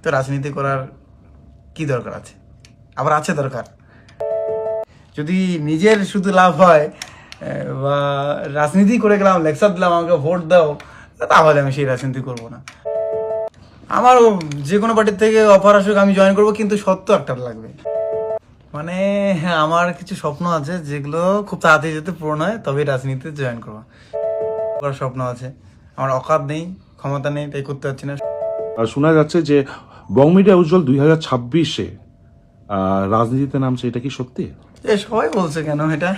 তো রাজনীতি করার কি দরকার আছে? আবার আছে দরকার। যদি নিজের শুধু লাভ হয় বা রাজনীতি করে গেলাম, লেকচার দিলাম, আমাকে ভোট দাও, তাহলে আমি সেই রাজনীতি করবো না। আমার যে কোনো পার্টির থেকে অফার আসুক, আমি জয়েন করবো, কিন্তু সত্য একটা লাগবে। মানে হ্যাঁ, আমার কিছু স্বপ্ন আছে যেগুলো খুব তাড়াতাড়ি যাতে পূরণ হয়, তবে রাজনীতিতে জয়েন করবো। করার স্বপ্ন আছে, আমার অকাত নেই, ক্ষমতা নেই, তাই করতে পারছি না। আর শোনা যাচ্ছে যে বং মিডিয়া উজ্জ্বল 2026-এ রাজনীতিতে নামছে, এটা কি সত্যি? সবাই বলছে, কেন এটা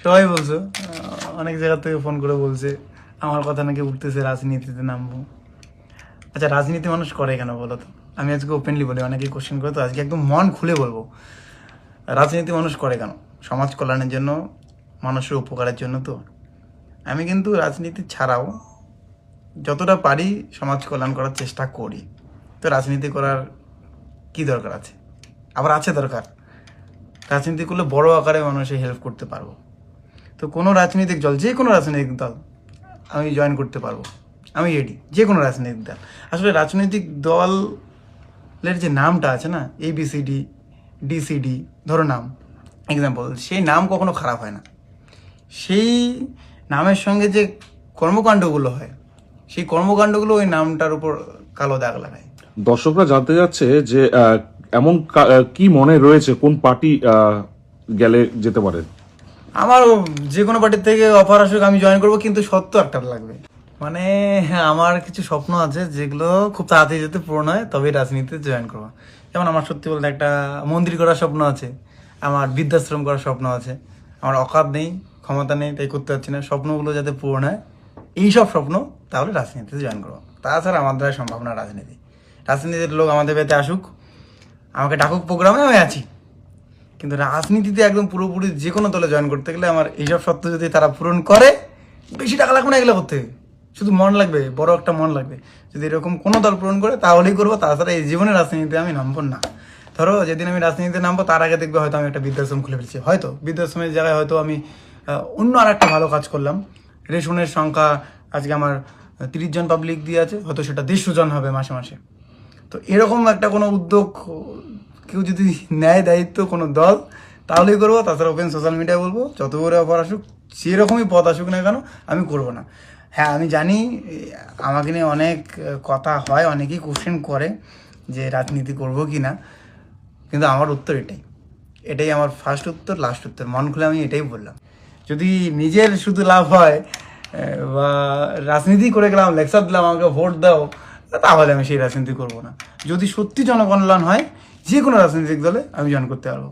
সবাই বলছো, অনেক জায়গা থেকে ফোন করে বলছে আমার কথা নাকি উঠতেছে রাজনীতিতে নামবো। আচ্ছা, রাজনীতি মানুষ করে কেন বলো তো? আমি আজকে ওপেনলি বলি, অনেকেই কোশ্চেন করে, তো আজকে একদম মন খুলে বলবো, রাজনীতি মানুষ করে কেন? সমাজ কল্যাণের জন্য, মানুষের উপকারের জন্য। তো আমি কিন্তু রাজনীতি ছাড়াও যতটা পারি সমাজ কল্যাণ করার চেষ্টা করি। তো রাজনীতি করার কি দরকার আছে? আবার আছে দরকার। রাজনীতি করলে বড় আকারে মানুষের হেল্প করতে পারবো। তো কোনো রাজনৈতিক দল, যে কোনো রাজনৈতিক দল আমি জয়েন করতে পারবো, আমি রেডি। যে কোনো রাজনৈতিক দল, আসলে রাজনৈতিক দলের যে নামটা আছে না, ABCD DCD ধরো নাম, এক্সাম্পল, সেই নাম কখনো খারাপ হয় না। সেই নামের সঙ্গে যে কর্মকাণ্ডগুলো হয়, সেই কর্মকাণ্ডগুলো ওই নামটার উপর কালো দাগ লাগায়। দর্শকরা জানতে যাচ্ছে যে এমন কি মনে রয়েছে, কোন পার্টি গেলে যেতে পারেন? আমার যে কোনো পার্টির থেকে অফার আসুক, আমি জয়েন করবো, কিন্তু সত্য একটা লাগবে। মানে হ্যাঁ, আমার কিছু স্বপ্ন আছে যেগুলো খুব তাড়াতাড়ি যাতে পূরণ হয়, তবে রাজনীতিতে জয়েন করবো। যেমন আমার সত্যি বলতে একটা মন্দির করার স্বপ্ন আছে, আমার বৃদ্ধাশ্রম করার স্বপ্ন আছে। আমার অকাত নেই, ক্ষমতা নেই, তাই করতে পারছি না। স্বপ্নগুলো যাতে পূরণ হয়, এইসব স্বপ্ন, তাহলে রাজনীতিতে জয়েন করবো। তাছাড়া আমার দ্বারা সম্ভব না রাজনীতি। রাজনীতির লোক আমাদের বেতে আসুক, আমাকে ডাকুক প্রোগ্রামে, আমি আছি। কিন্তু রাজনীতিতে একদম পুরোপুরি যে কোনো দলে জয়েন করতে গেলে আমার এইসব সত্য যদি তারা পূরণ করে, বেশি টাকা লাগবে না এগুলো করতে, শুধু মন লাগবে, বড় একটা মন লাগবে। যদি এরকম কোনো দল পূরণ করে তাহলেই করবো, তাছাড়া এই জীবনে রাজনীতিতে আমি নামবো না। ধরো যেদিন আমি রাজনীতিতে নামবো, তার আগে দেখবে হয়তো আমি একটা বৃদ্ধাশ্রম খুলে ফেলছি, হয়তো বৃদ্ধাশ্রমের জায়গায় হয়তো আমি অন্য আর একটা ভালো কাজ করলাম। রেশনের সংখ্যা আজকে আমার 30 জন পাবলিক দিয়ে আছে, হয়তো সেটা 150 জন হবে মাসে মাসে। তো এরকম একটা কোনো উদ্যোগ কেউ যদি নেয়, দায়িত্ব কোনো দল, তাহলেই করবো। তাছাড়া ওপেন সোশ্যাল মিডিয়ায় বলবো, যত করে অফার আসুক, যেরকমই পথ আসুক না কেন, আমি করবো না। হ্যাঁ, আমি জানি আমাকে নিয়ে অনেক কথা হয়, অনেকেই কোশ্চেন করে যে রাজনীতি করবো কি না, কিন্তু আমার উত্তর এটাই আমার ফার্স্ট উত্তর, লাস্ট উত্তর। মন খুলে আমি এটাই বললাম। যদি নিজের শুধু লাভ হয় বা রাজনীতি করে গেলাম, লেকচার দিলাম, আমাকে ভোট দাও, তাহলে আমি সেই রাজনীতি করবো না। যদি সত্যি জনকল্যাণ হয়, যে কোনো রাজনৈতিক দলে আমি জয়েন করতে পারবো।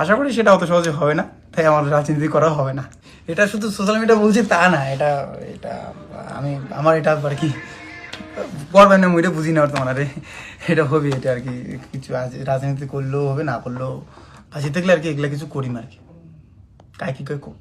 আশা করি সেটা অত সহজে হবে না, তাই আমার রাজনীতি করা হবে না। এটা শুধু সোশ্যাল মিডিয়া বলছি তা না, এটা এটা আমি আমার এটা আর কি করবেন না, এটা বুঝি না তোমার, এটা হবে, এটা আর কি কিছু আছে। রাজনীতি করলেও হবে, না করলেও বাঁচিয়ে থাকলে আর কি এগুলা কিছু করি না আর কি, কায় কি করে কোক।